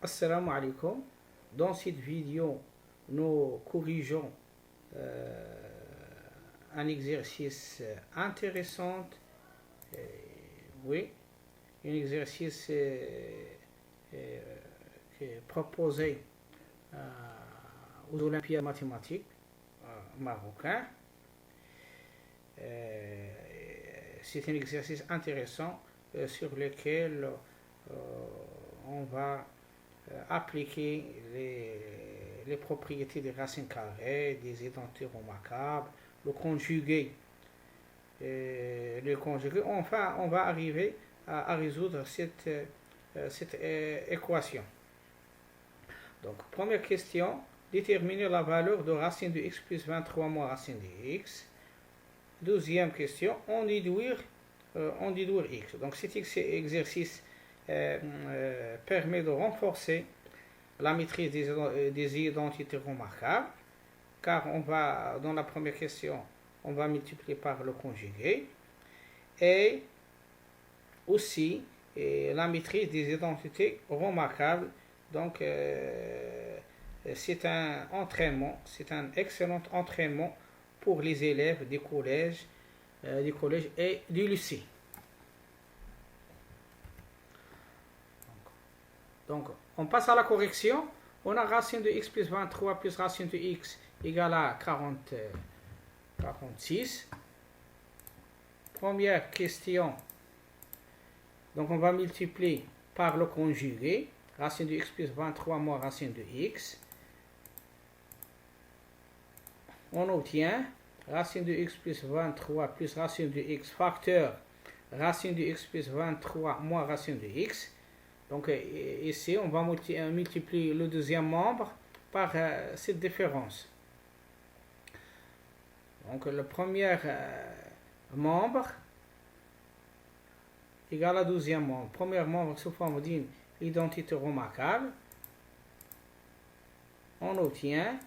Assalamu alaikum. Dans cette vidéo, nous corrigeons un exercice intéressant. euh, oui, un exercice qui est proposé aux Olympiades mathématiques marocains. C'est un exercice intéressant sur lequel on va appliquer les propriétés des racines carrées, des identités remarquables, le conjugué. Enfin, on va arriver à résoudre cette équation. Donc, première question, déterminer la valeur de racine de x plus 23 moins racine de x. Deuxième question, en déduire x. Donc, cet exercice permet de renforcer la maîtrise des identités remarquables, car dans la première question, on va multiplier par le conjugué, et aussi la maîtrise des identités remarquables. Donc, c'est un excellent entraînement pour les élèves des collèges et du lycée. Donc, on passe à la correction. On a racine de x plus 23 plus racine de x égale à 46. Première question. Donc, on va multiplier par le conjugué. Racine de x plus 23 moins racine de x. On obtient racine de x plus 23 plus racine de x facteur racine de x plus 23 moins racine de x. Donc ici, on va multiplier le deuxième membre par cette différence. Donc le premier membre égale à deuxième membre. Premier membre sous forme d'une identité remarquable. On obtient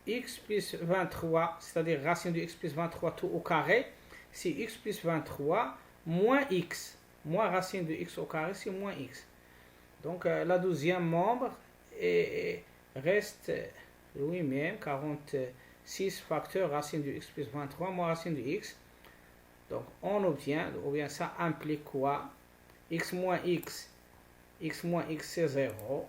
x plus 23, c'est-à-dire racine de x plus 23 tout au carré, c'est x plus 23 moins x. Moins racine de x au carré, c'est moins x. Donc, la deuxième membre reste lui-même 46 facteur racine de x plus 23 moins racine de x. Donc, on obtient, ou bien ça implique quoi? X moins x c'est 0.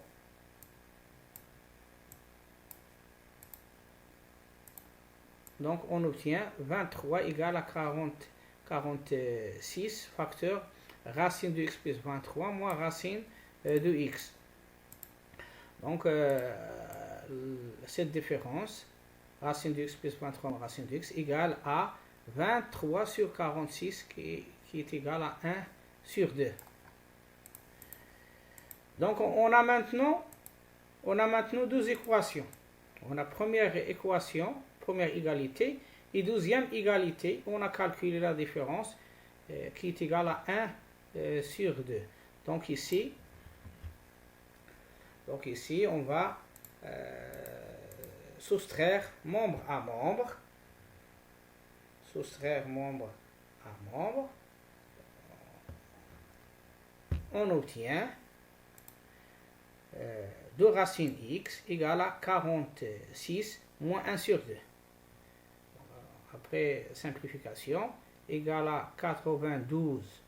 Donc, on obtient 23 égale à 46 facteur racine de x plus 23 moins racine de x. Donc, cette différence, racine de x plus 23 moins racine de x, égale à 23 sur 46 qui est égal à 1 sur 2. Donc, on a maintenant deux équations. On a première équation, première égalité, et deuxième égalité, on a calculé la différence qui est égale à 1 sur 2. Donc ici, on va soustraire membre à membre. On obtient 2 racines x égale à 46 moins 1 sur 2. Après simplification, égale à 92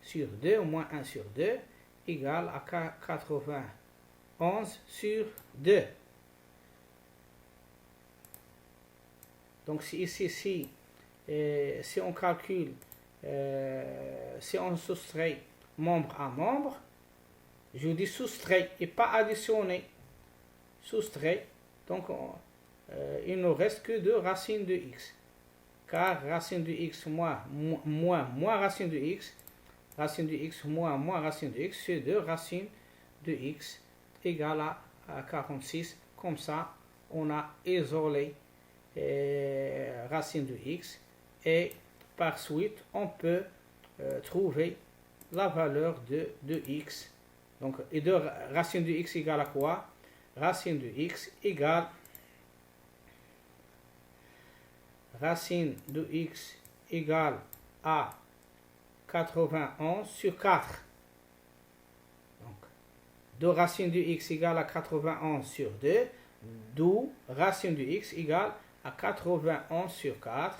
sur 2 moins 1 sur 2 égale à 91 sur 2. Donc si on calcule, si on soustrait membre à membre, je dis soustrait et pas additionné, soustrait, donc il ne reste que 2 racines de x, car racine de x moins racine de x, racine de x moins racine de x, c'est 2 racines de x égale à 46. Comme ça, on a isolé racine de x, et par suite, on peut trouver la valeur de x. Donc, et de racine de x égale à quoi? Racine de x égale racine de x égale à 91 sur 4. Donc, de racine de x égale à 91 sur 2, d'où racine de x égale à 91 sur 4.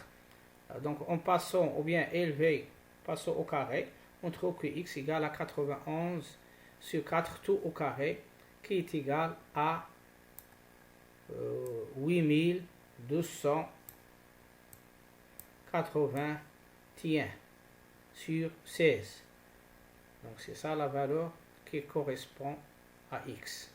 Donc en passant, ou bien élevé, passant au carré, on trouve que x égale à 91 sur 4 tout au carré, qui est égal à 8281 sur 16. Donc c'est ça la valeur qui correspond à x.